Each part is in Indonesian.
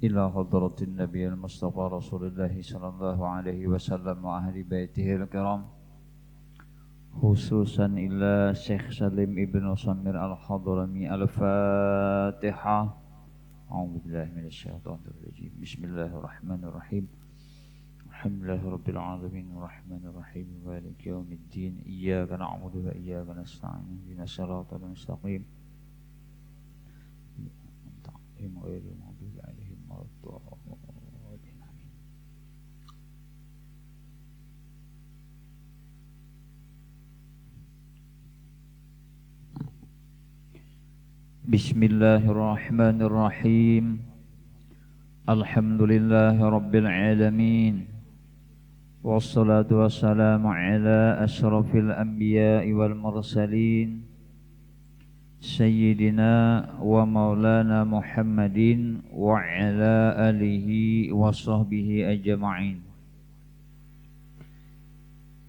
إلى حضرة النبي المصطفى رسول الله صلى الله عليه وسلم وأهل بيته الكرام، خصوصا إلى شيخ سليم ابن سمير الحضرمي. الفاتحة. أعوذ بالله من الشيطان الرجيم. بسم الله الرحمن الرحيم. الحمد لله رب العالمين الرحمن الرحيم مالك يوم الدين، إياك نعبد وإياك نستعين اهدنا الصراط المستقيم غير المغضوب عليهم ولا الضالين آمين. بسم الله الرحمن الرحيم. الحمد لله رب العالمين، والصلاة والسلام على أشرف الأنبياء والمرسلين سيدنا ومولانا محمد وعلى آله وصحبه أجمعين.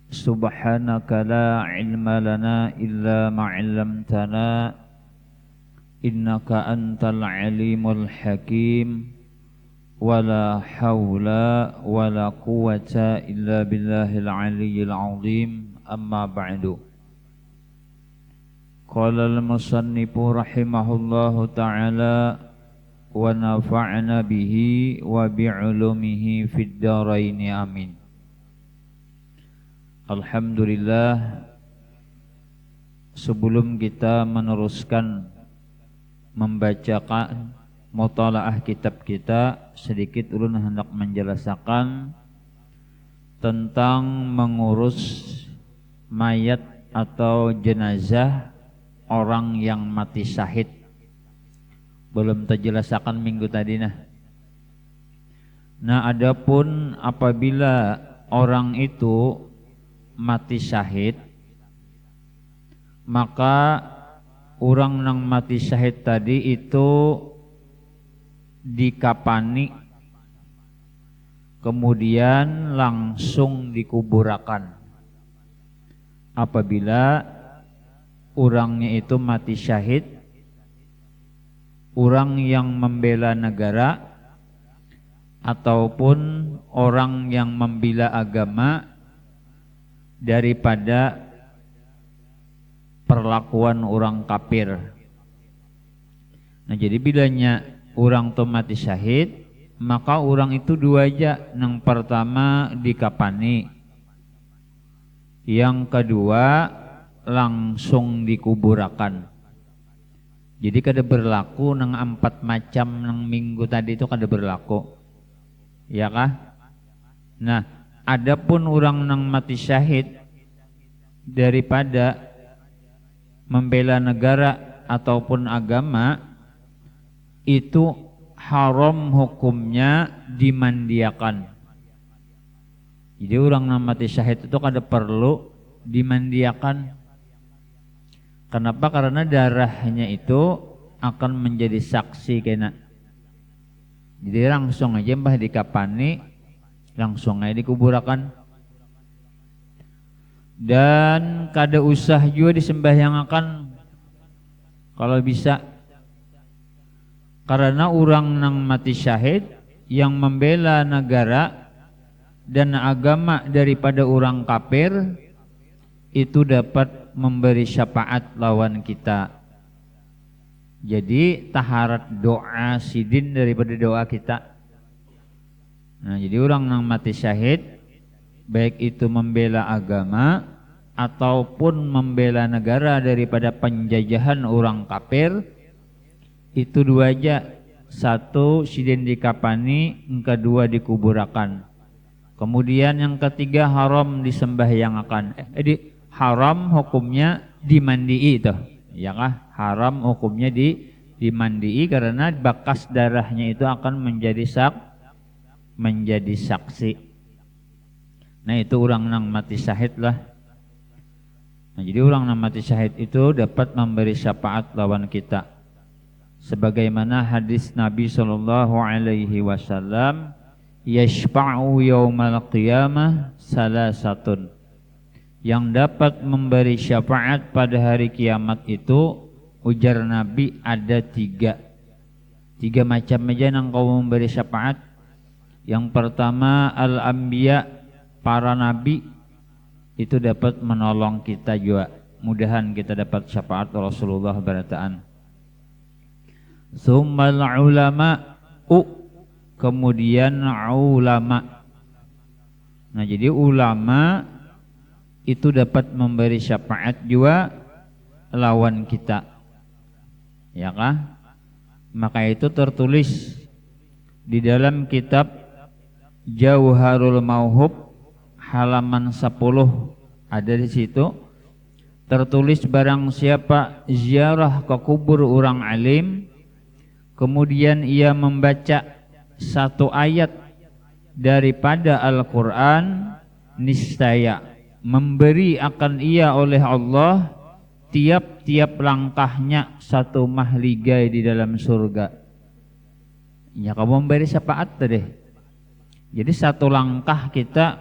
سبحانك لا علم لنا إلا ما علمتنا إنك أنت العليم الحكيم، ولا حول ولا قوة إلا بالله العلي العظيم. أما بعد، قال المصنف رحمه الله تعالى ونفعنا به وبعلومه في الدارين آمين. Alhamdulillah, sebelum kita meneruskan membacakan mutalaah kitab kita, sedikit ulun hendak menjelaskan tentang mengurus mayat atau jenazah orang yang mati syahid. Belum terjelaskan minggu tadi Nah, adapun apabila orang itu mati syahid, maka orang yang mati syahid tadi itu dikapani, kemudian langsung dikuburakan. Apabila orangnya itu mati syahid, orang yang membela negara ataupun orang yang membela agama daripada perlakuan orang kafir. Nah, jadi bilanya orang itu mati syahid, maka orang itu dua aja. Yang pertama dikapani, yang kedua langsung dikuburakan. Jadi kada berlaku nang 4 macam nang minggu tadi itu kada berlaku, ya kah? Nah, adapun orang nang mati syahid daripada membela negara ataupun agama, itu haram hukumnya dimandiakan. Jadi orang nang mati syahid itu kada perlu dimandiakan. Kenapa? Karena darahnya itu akan menjadi saksi kena. Jadi langsung aja mbah dikapani, langsung aja dikuburakan. Dan kada usah juga disembahyangakan kalau bisa. Karena orang nang mati syahid yang membela negara dan agama daripada orang kafir itu dapat memberi syafaat lawan kita. Jadi taharat doa sidin daripada doa kita. Nah, jadi orang yang mati syahid, baik itu membela agama ataupun membela negara daripada penjajahan orang kafir, itu dua aja. Satu sidin dikapani, yang kedua dikuburakan. Kemudian yang ketiga haram disembahyangakan. Haram hukumnya dimandii itu, ya kah? Haram hukumnya dimandii karena bekas darahnya itu akan menjadi saksi. Nah, itu orang yang mati syahid lah. Nah, jadi orang yang mati syahid itu dapat memberi syafaat lawan kita. Sebagaimana hadis Nabi SAW, yashfa'u yaumal qiyamah salasatun. Yang dapat memberi syafaat pada hari kiamat itu, ujar Nabi, ada 3. Tiga macam aja nang kau memberi syafaat. Yang pertama al-anbiya, para nabi itu dapat menolong kita juga. Mudahan kita dapat syafaat Rasulullah barataan. Tsummal ulama, kemudian ulama. Nah, jadi ulama itu dapat memberi syafaat juga lawan kita. Ya kah? Maka itu tertulis di dalam kitab Jauharul Mauhub halaman 10, ada di situ tertulis barang siapa ziarah ke kubur orang alim kemudian ia membaca satu ayat daripada Al-Qur'an, niscaya memberi akan ia oleh Allah tiap-tiap langkahnya satu mahligai di dalam surga. Ya, kamu memberi syafaat tadi. Jadi satu langkah kita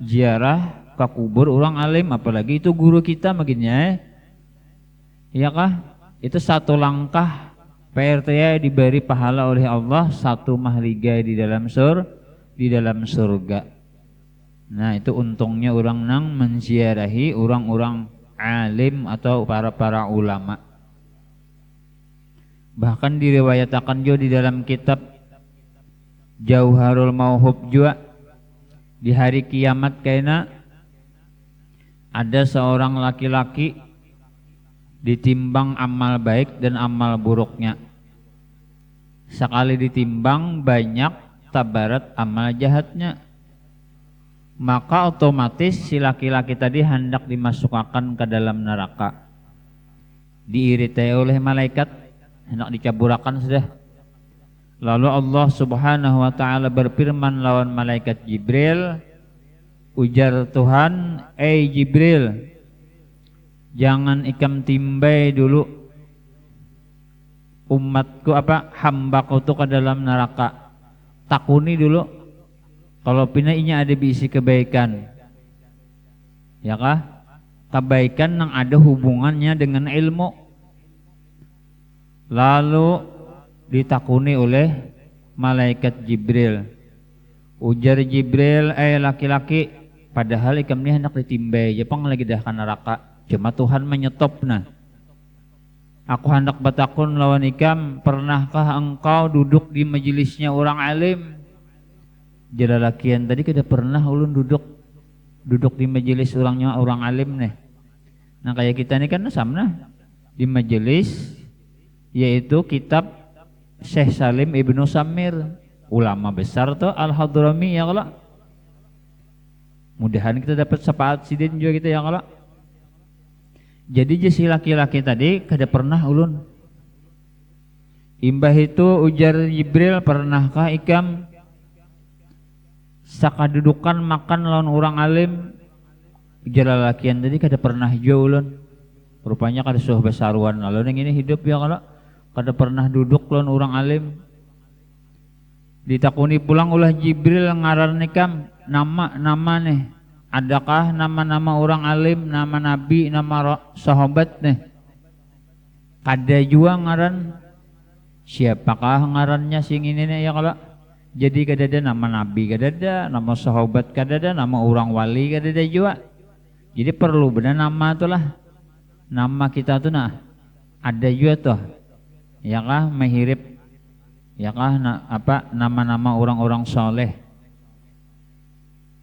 ziarah ke kubur orang alim, apalagi itu guru kita makinnya, ya kah? Itu satu langkah PRT diberi pahala oleh Allah satu mahligai di dalam surga. Nah, itu untungnya orang nang menziarahi orang-orang alim atau para ulama. Bahkan diriwayatakan juga di dalam kitab Jauharul Mauhub juga di hari kiamat kayaknya ada seorang laki-laki ditimbang amal baik dan amal buruknya. Sekali ditimbang banyak tabarat amal jahatnya. Maka otomatis si laki-laki tadi hendak dimasukkan ke dalam neraka. Diiritai oleh malaikat, hendak dicaburakan sudah. Lalu Allah Subhanahu wa taala berfirman lawan malaikat Jibril, ujar Tuhan, Jibril, jangan ikam timbai dulu umatku hambaku itu ke dalam neraka. Takuni dulu. Kalau pinainya ada bisi kebaikan, ya kah? Kebaikan yang ada hubungannya dengan ilmu. Lalu ditakuni oleh malaikat Jibril. Ujar Jibril, laki-laki, padahal ikam ni hendak ditimbai, jepang lagi dah ke neraka. Cuma Tuhan menyetop nah. Aku hendak batakun lawan ikam, pernahkah engkau duduk di majelisnya orang alim? Jala lakian tadi kada pernah ulun duduk di majelis orang alim nih. Nah kayak kita ini kan sama di majelis yaitu kitab Syekh Salim Ibnu Samir, ulama besar tuh Al-Hadrami ya kalau. Mudahan kita dapat syafaat sidin juga kita ya kalau. Jadi si laki-laki tadi kada pernah ulun. Imbah itu ujar Jibril, pernahkah ikam sakadudukan makan lawan orang alim? Ujar lakian tadi kada pernah juga ulun. Rupanya kada suh besaruan lalu yang ini hidup ya kalau kada pernah duduk lawan orang alim. Ditakuni pulang ulah Jibril ngaran ikam nama nih. Adakah nama-nama orang alim, nama nabi, nama sahabat nih? Kada juga ngaran. Siapakah ngarannya sing ini nih ya kalau? Jadi kada ada nama nabi, kada ada nama sahabat, kada ada nama orang wali, kada ada juga. Jadi perlu benar nama itulah. Nama kita tuh nah ada juga tuh. Ya kah mahirip. Ya kah nama-nama orang-orang soleh.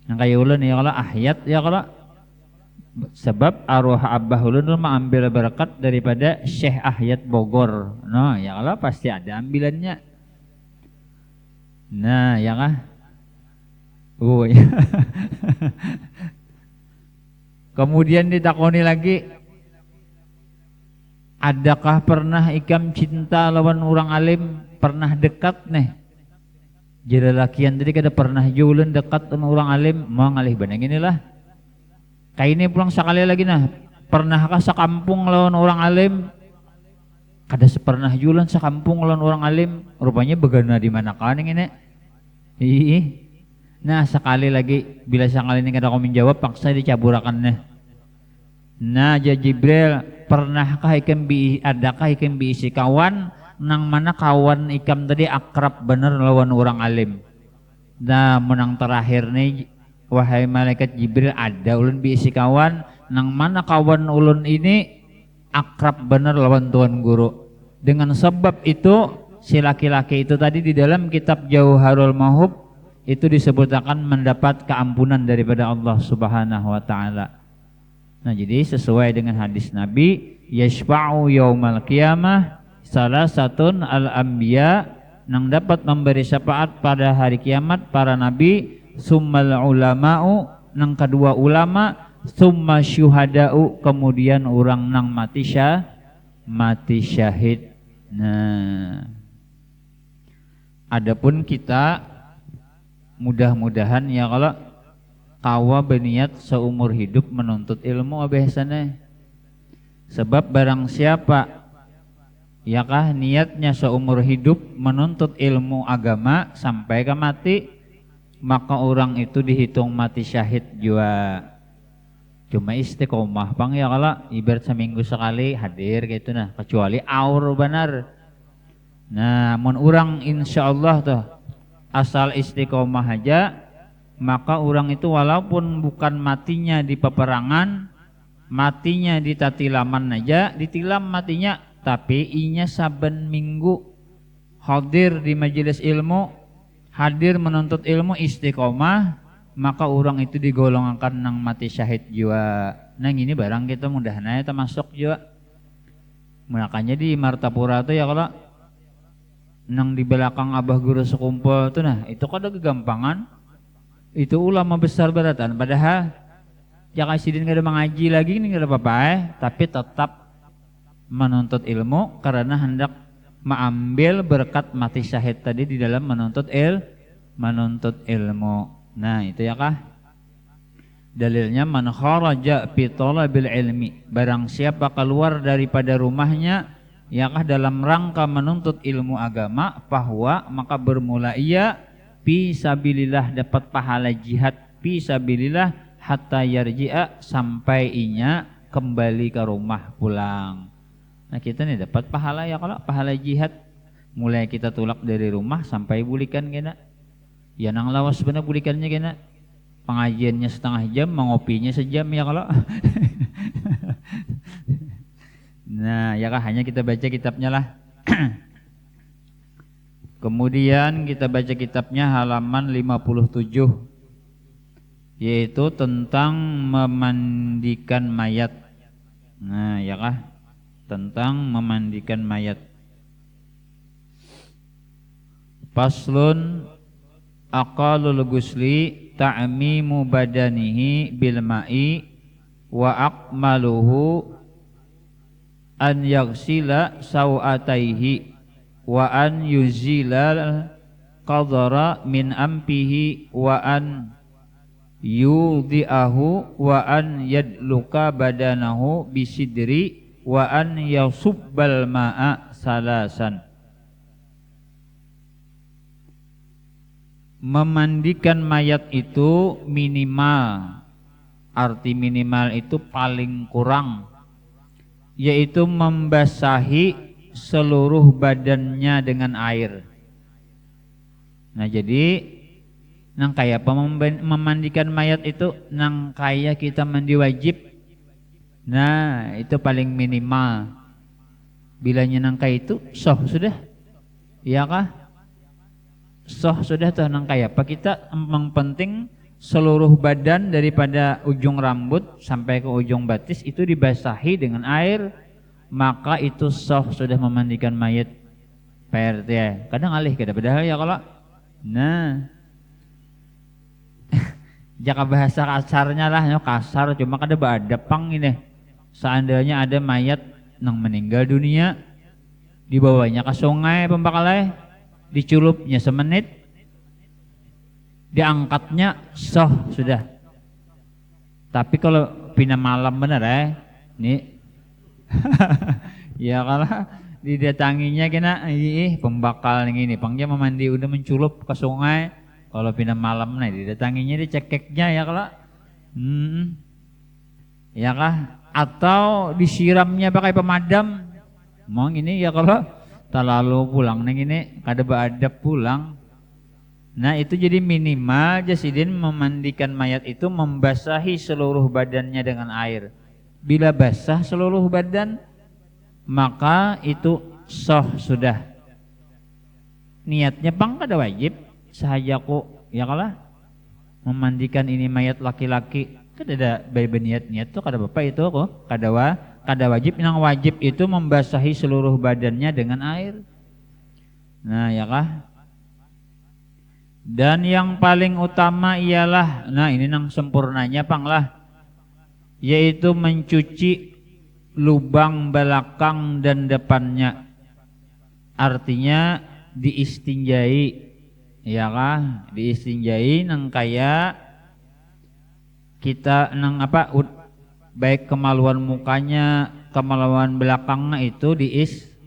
Yang kayak ulun ya kalau ahyat ya kalau sebab arwah abah ulun mengambil berkat daripada Syekh Ahyat Bogor. No ya kalau pasti ada ambilannya. Nah ya kah? Ya. Kemudian ditakoni lagi, adakah pernah ikam cinta lawan orang alim? Pernah dekat nih? Jadi lakian tadi kada pernah jualan dekat dengan orang alim, mau ngalih banang inilah. Kayak ini pulang sekali lagi nah, pernahkah sekampung lawan orang alim? Kada pernah jualan sekampung lawan orang alim, rupanya begana di mana kan ini? Nah sekali lagi, bila sekali ini kada kau menjawab, paksa dicaburakannya. Nah Jibril, pernahkah adakah ikam biisi kawan nang mana kawan ikam tadi akrab bener lawan orang alim. Nah menang terakhir nih wahai malaikat Jibril ada ulun biisi kawan nang mana kawan ulun ini akrab bener lawan tuan guru. Dengan sebab itu si laki-laki itu tadi di dalam kitab Jauharul Mahub itu disebutkan mendapat keampunan daripada Allah Subhanahu wa taala. Nah, jadi sesuai dengan hadis Nabi, yashfa'u yaumal qiyamah salasatun al-anbiya, nang dapat memberi syafaat pada hari kiamat para nabi, summal ulama'u, nang kedua ulama, summa syuhada'u, kemudian orang nang mati syahid. Nah, adapun kita mudah-mudahan ya kalau kawa berniat seumur hidup menuntut ilmu biasanya. Sebab barang siapa yakah niatnya seumur hidup menuntut ilmu agama sampai ke mati, maka orang itu dihitung mati syahid juga. Cuma istiqomah bang ya kalau ibarat seminggu sekali hadir gitu nah, kecuali aur benar. Nah, mun orang insyaallah tuh asal istiqomah aja, maka orang itu walaupun bukan matinya di peperangan, matinya di tatilaman aja, ditilam matinya, tapi inya saben minggu hadir di majelis ilmu, hadir menuntut ilmu istiqomah, maka orang itu digolongkan nang mati syahid juga. Nah ini barang kita mudah-mudahan termasuk juga. Makanya di Martapura tuh ya kalau nang di belakang abah guru sekumpul tuh nah itu kada kegampangan. Itu ulama besar beratan, padahal ya kasidin kada mengaji lagi ini kada apa-apa tapi tetap menuntut ilmu karena hendak mengambil berkat mati syahid tadi di dalam menuntut ilmu. Nah itu ya kah dalilnya, man kharaja fi talabil ilmi, barang siapa keluar daripada rumahnya yakah dalam rangka menuntut ilmu agama, bahwa maka bermula ia fi sabilillah, dapat pahala jihad fi sabilillah hatta yarji'a, sampai inya kembali ke rumah pulang. Nah kita nih dapat pahala ya kalau pahala jihad, mulai kita tulak dari rumah sampai bulikan kena. Ya nang lawas bener bulikannya kena. Pengajiannya setengah jam, mengopinya sejam ya kalau. Nah ya kah hanya kita baca kitabnya lah. Kemudian kita baca kitabnya halaman 57, yaitu tentang memandikan mayat. Nah ya kah tentang memandikan mayat. Faslun aqalul gusli ta'mimu badanihi bil ma'i wa akmaluhu an yaghsila sawataihi wa an yuzila qadara min ampihi wa an yudhi'ahu wa an yadluka badanahu bisidri wa an yasubbal ma'a salasan. Memandikan mayat itu minimal, arti minimal itu paling kurang, yaitu membasahi seluruh badannya dengan air. Nah jadi nang kaya memandikan mayat itu nang kaya kita mandi wajib. Nah itu paling minimal. Bilanya nang kaya itu soh sudah, iya kah? Soh sudah tuh nang kaya apa kita emang penting seluruh badan daripada ujung rambut sampai ke ujung batis itu dibasahi dengan air, maka itu soh sudah memandikan mayat. PRT ya. Kadang alih kada padahal ya kalau nah jaka bahasa kasarnya lah ya kasar, cuma kada beadapang ini. Seandainya ada mayat nang meninggal dunia, dibawanya ke sungai pembakalai, diculupnya semenit, diangkatnya soh sudah. Tapi kalau pindah malam bener nih ya kalau didatanginya kena pembakal yang ini pangnya memandi udah menculup ke sungai, kalau pindah malam nih didatanginya dicekeknya ya kalau ya kah, atau disiramnya pakai pemadam. Mau ini ya kalau terlalu pulang neng ini kada beadab pulang. Nah itu jadi minimal jasidin memandikan mayat itu membasahi seluruh badannya dengan air. Bila basah seluruh badan maka itu sah sudah. Niatnya bang kada wajib sahajaku ya kalah memandikan ini mayat laki-laki kada ada bayi niat tuh kada apa itu kok kada wajib. Yang wajib itu membasahi seluruh badannya dengan air. Nah ya kah. Dan yang paling utama ialah, nah ini nang sempurnanya pang lah, yaitu mencuci lubang belakang dan depannya. Artinya diistinjai, ya kah? Diistinjai nang kaya kita nang apa? Baik kemaluan mukanya, kemaluan belakangnya itu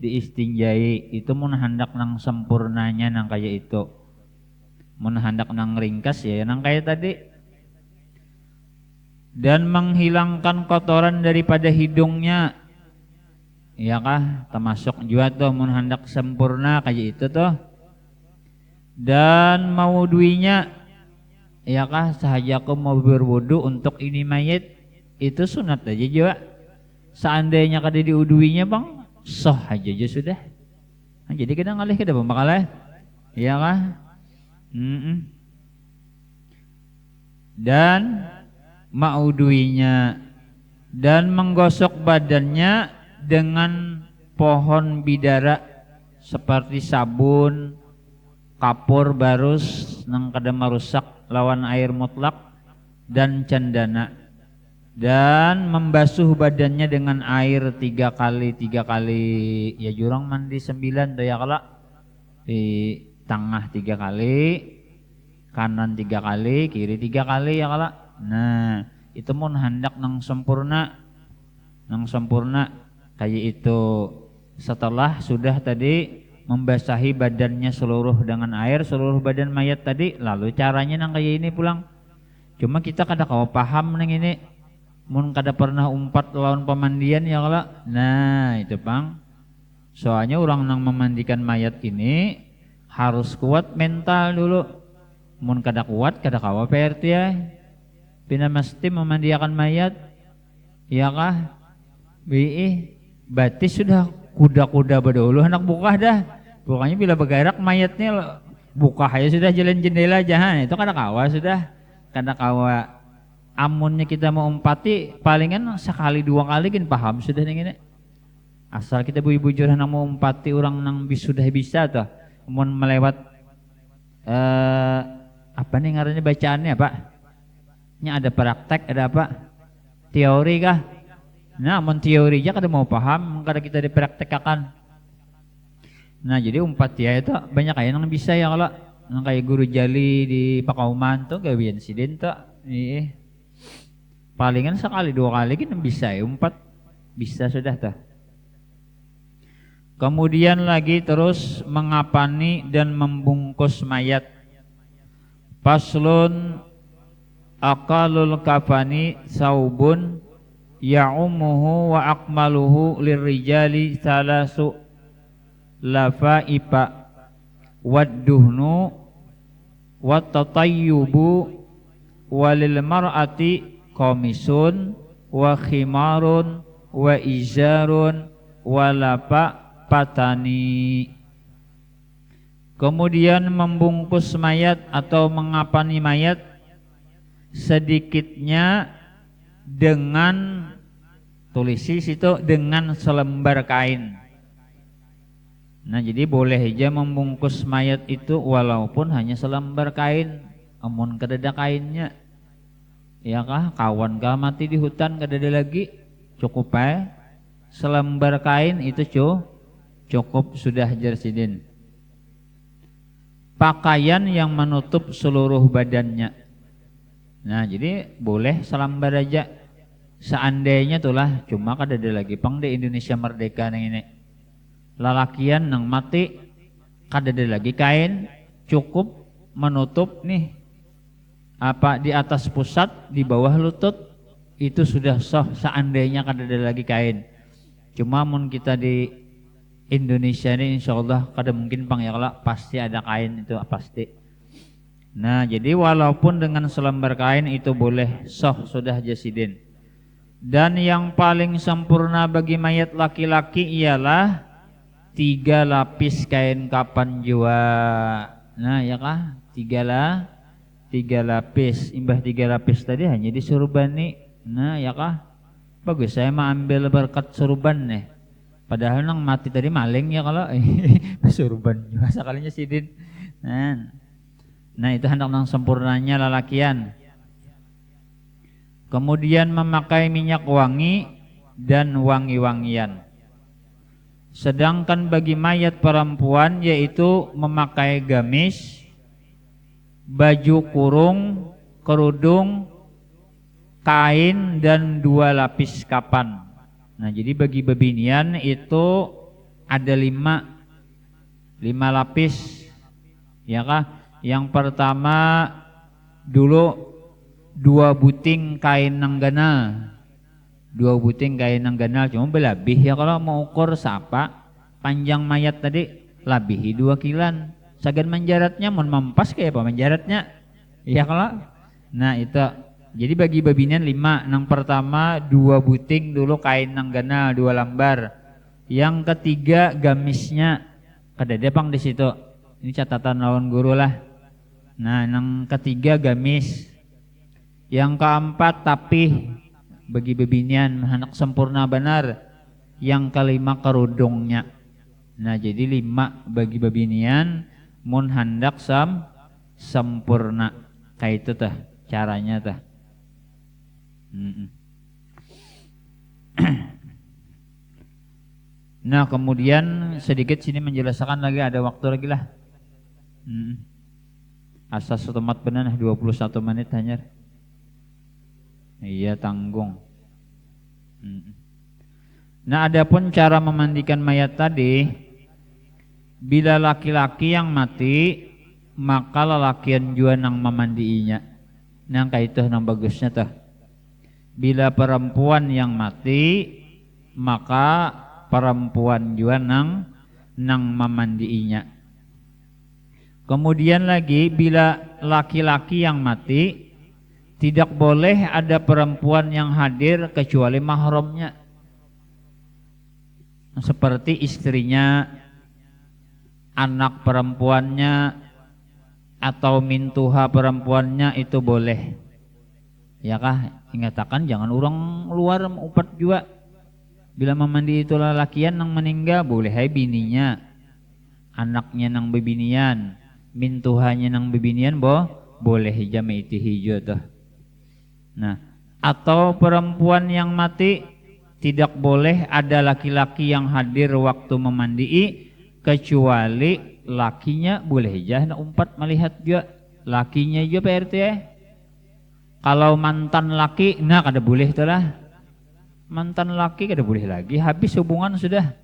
diistinjai. Itu mun hendak nang sempurnanya nang kaya itu. Mun hendak nang ringkas ya nang kaya tadi. Dan menghilangkan kotoran daripada hidungnya, ya kah, termasuk juga tuh mun hendak sempurna kayak itu tuh. Dan mauduinya, ya kah, sahaja aku mau berwudu untuk ini mayat itu sunat aja juga. Seandainya kada diuduinya bang, sah aja sudah. Nah, jadi kita ngalih kita pembakalah, ya kah. Dan mauduinya dan menggosok badannya dengan pohon bidara seperti sabun, kapur barus nang kada merusak lawan air mutlak dan cendana, dan membasuh badannya dengan air 3 kali ya jurang mandi 9 tuh ya kala di tengah 3 kali, kanan 3 kali, kiri 3 kali ya kala. Nah itu mun hendak nang sempurna kayak itu. Setelah sudah tadi membasahi badannya seluruh dengan air, seluruh badan mayat tadi, lalu caranya nang kayak ini pulang. Cuma kita kada kawa paham nang ini, mun kada pernah umpat lawan pemandian ya kala. Nah itu bang, soalnya orang nang memandikan mayat ini harus kuat mental dulu. Mun kada kuat kada kawa PRT ya. Pina mesti memandikan mayat, ya kah? Berarti sudah kuda-kuda berdulu hendak buka dah. Pokoknya bila bergerak mayatnya buka aja sudah, jalan jendela jahan itu kada kawa sudah. Kada kawa amunnya kita mau umpati palingan sekali 2 kali kan paham sudah ini. Asal kita bujur hendak mau umpati orang nang sudah bisa tuh. Mun melewat apa nih ngarannya bacaannya Pak? Nya ada praktek, ada apa? Teori kah? Nah, mun teori aja kada mau paham, kada kita dipraktekkan. Nah, jadi umpat ya itu banyak kayak yang bisa ya kalau yang kayak guru jali di Pakauman tuh gawian sidin tuh. Palingan sekali 2 kali kan bisa ya umpat. Bisa sudah tuh. Kemudian lagi terus mengapani dan membungkus mayat. Paslun aqalul kafani saubun ya'umuhu wa akmaluhu lirrijali salasu lafaipa wadduhnu wattatayyubu walil mar'ati komisun wa khimarun wa izarun walapa patani. Kemudian membungkus mayat atau mengapani mayat sedikitnya dengan tulisi situ dengan selembar kain. Nah jadi boleh aja membungkus mayat itu walaupun hanya selembar kain. Amun kadada kainnya, ya kah kawan kah mati di hutan kadada lagi, cukup selembar kain itu cukup sudah jersidin. Pakaian yang menutup seluruh badannya. Nah jadi boleh selembar aja. Seandainya tulah, cuma kadada lagi pang di Indonesia merdeka nang ini. Lalakian nang mati kadada lagi kain, cukup menutup nih apa di atas pusat, di bawah lutut, itu sudah sah seandainya kadada lagi kain. Cuma mun kita di Indonesia ini insya Allah kada mungkin pang ya kalau pasti ada kain itu pasti. Nah jadi walaupun dengan selembar kain itu boleh soh sudah jasidin. Dan yang paling sempurna bagi mayat laki-laki ialah 3 lapis kain kapan jua. Nah ya kah 3 lapis. Imbah 3 lapis tadi hanya disurban nih. Nah ya kah bagus saya mah ambil berkat surban nih. Padahal nang mati tadi maling ya kalau surban juga sekalinya sidin. Nah itu hendak nang sempurnanya lalakian. Kemudian memakai minyak wangi dan wangi-wangian. Sedangkan bagi mayat perempuan yaitu memakai gamis, baju kurung, kerudung, kain dan 2 lapis kapan. Nah jadi bagi bebinian itu ada 5 lapis ya kah. Yang pertama dulu 2 buting kain nang ganal. 2 buting kain nang ganal cuma belabih ya kalau mau ukur sapa panjang mayat tadi labihi 2 kilan. Sagan menjaratnya mun mempas kayak apa menjaratnya ya kalau. Nah itu jadi bagi babinian 5. Yang pertama 2 buting dulu kain nang ganal 2 lambar. Yang ketiga gamisnya kada depang di situ. Ini catatan lawan guru lah. Nah yang ketiga gamis. Yang keempat tapih bagi babinian anak sempurna benar. Yang kelima kerudungnya. Nah jadi 5 bagi babinian mun hendak sempurna. Kayak itu tah caranya tah. Nah kemudian sedikit sini menjelaskan lagi ada waktu lagi lah. Asas setemat benar 21 menit hanya. Iya tanggung. Nah adapun cara memandikan mayat tadi, bila laki-laki yang mati maka lelakian jua nang memandiinya. Nang kayak itu nang bagusnya tah. Bila perempuan yang mati maka perempuan juga nang memandiinya. Kemudian lagi bila laki-laki yang mati tidak boleh ada perempuan yang hadir kecuali mahramnya. Seperti istrinya, anak perempuannya atau mintuha perempuannya itu boleh. Ya kah? Ingatakan jangan orang luar upat juga. Bila memandi itu lalakian nang meninggal boleh hai bininya, anaknya nang bebinian, mintuhanya nang bebinian boleh jame itu hijau tuh. Nah atau perempuan yang mati tidak boleh ada laki-laki yang hadir waktu memandii kecuali lakinya boleh jah nak umpat melihat juga lakinya juga PRT Kalau mantan laki, nah kada boleh tu lah. Mantan laki kada boleh lagi, habis hubungan sudah.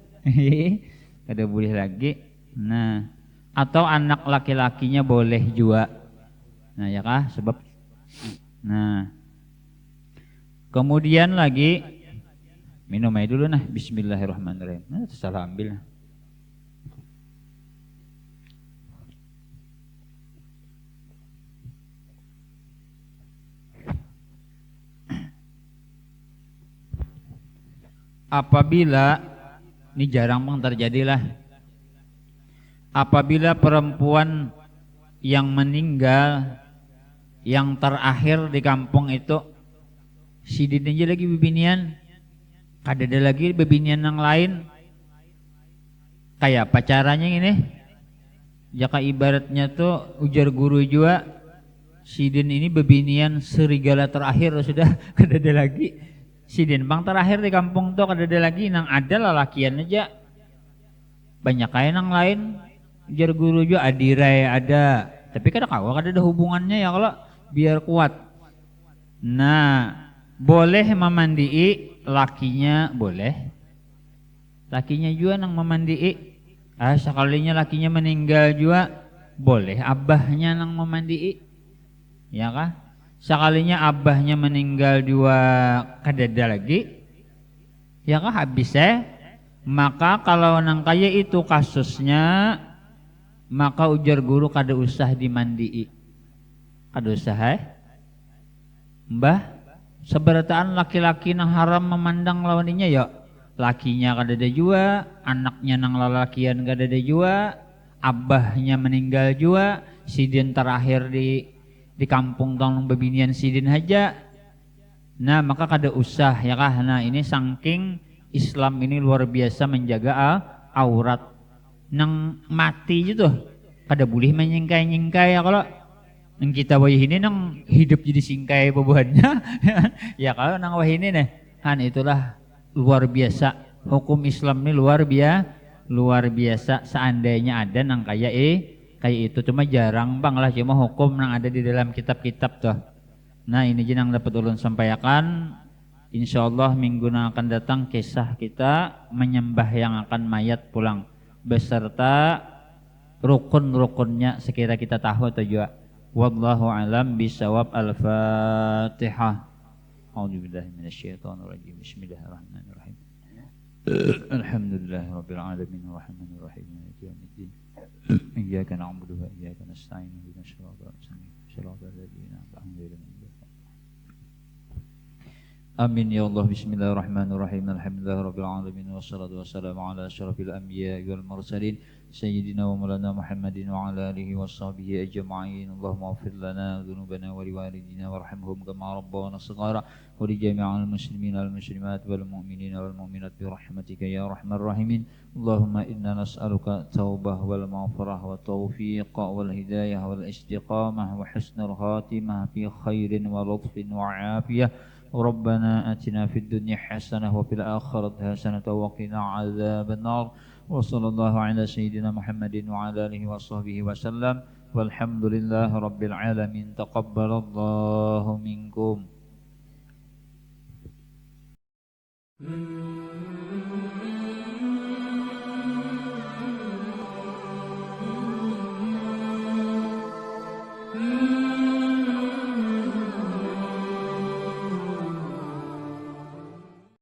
Kada boleh lagi. Nah, atau anak laki-lakinya boleh juga. Nah, ya kah? Sebab nah. Kemudian lagi minum air dulu nah. Bismillahirrahmanirrahim. Nah, salah ambil. Apabila ini jarang pun terjadilah, apabila perempuan yang meninggal yang terakhir di kampung itu si aja lagi bebinian, kada ada lagi bebinian yang lain, kayak apa caranya ini? Jaka ibaratnya tuh ujar guru juga, sidin ini bebinian serigala terakhir sudah kada ada lagi. Sidin bang terakhir di kampung tuh kada ada lagi, nang ada lalakian aja. Banyak kayak nang lain, ujar guru juga adirai ada, tapi kada ada hubungannya ya kalau biar kuat. Nah, boleh memandii lakinya boleh, lakinya juga nang memandii. Sekalinya lakinya meninggal juga boleh abahnya nang memandii, ya kah? Sekalinya abahnya meninggal juga kadada lagi, ya kah? Habis Maka kalau nang kaya itu kasusnya, maka ujar guru kada usah dimandii. Kada usah Mbah, seberataan laki-laki nang haram memandang lawaninya ya. Lakinya kada ada jua, anaknya nang lalakian kada ada jua, abahnya meninggal jua, sidin terakhir di kampung tong bebinian sidin aja. Nah, maka kada usah ya kah. Nah, ini saking Islam ini luar biasa menjaga aurat. Nang mati itu kada boleh menyingkai-nyingkai ya kalau nang kita wahih ini nang hidup jadi singkai bebuhannya. Ya kalau nang wahih ini nih, itulah luar biasa. Hukum Islam ini luar biasa. Seandainya ada nang kayak itu cuma jarang bang lah, cuma hukum nang ada di dalam kitab-kitab tuh. Nah ini jenang dapat ulun sampaikan. Insyaallah minggu yang akan datang kisah kita menyembah yang akan mayat pulang beserta rukun-rukunnya sekira kita tahu atau juga. Wallahu alam bisawab. Al-Fatihah. A'udzubillahi minasyaitonirrajim. Bismillahirrahmanirrahim. Alhamdulillahirabbil alamin arrahmanir rahim maliki yaumiddin. Iyyaka na'budu wa iyyaka nasta'in ihdinas siratal mustaqim siratal ladzina an'amta 'alaihim. Amin ya Allah. Bismillahirrahmanirrahim. Alhamdulillahirabbil alamin wassalatu wassalamu ala asyrafil anbiya'i wal mursalin sayyidina wa maulana Muhammadin wa ala alihi washabbihi ajma'in. Allahumma ighfir lana dhunubana wa liwalidina warhamhum kama rabbawna shighara wa li jami'il muslimin wal muslimat wal mu'minina wal mu'minat bi rahmatika ya arhamar rahimin. Allahumma inna nas'aluka taubah wal maghfirah wa taufiq wal hidayah wal istiqamah wa husnul khatimah fi khairin wa lutfin wa afiyah. ربنا آتنا في الدنيا حسنة وفي الآخرة حسنة وقنا عذاب النار وصلى الله على سيدنا محمد وعلى آله وصحبه وسلم والحمد لله رب العالمين. تقبل الله منكم.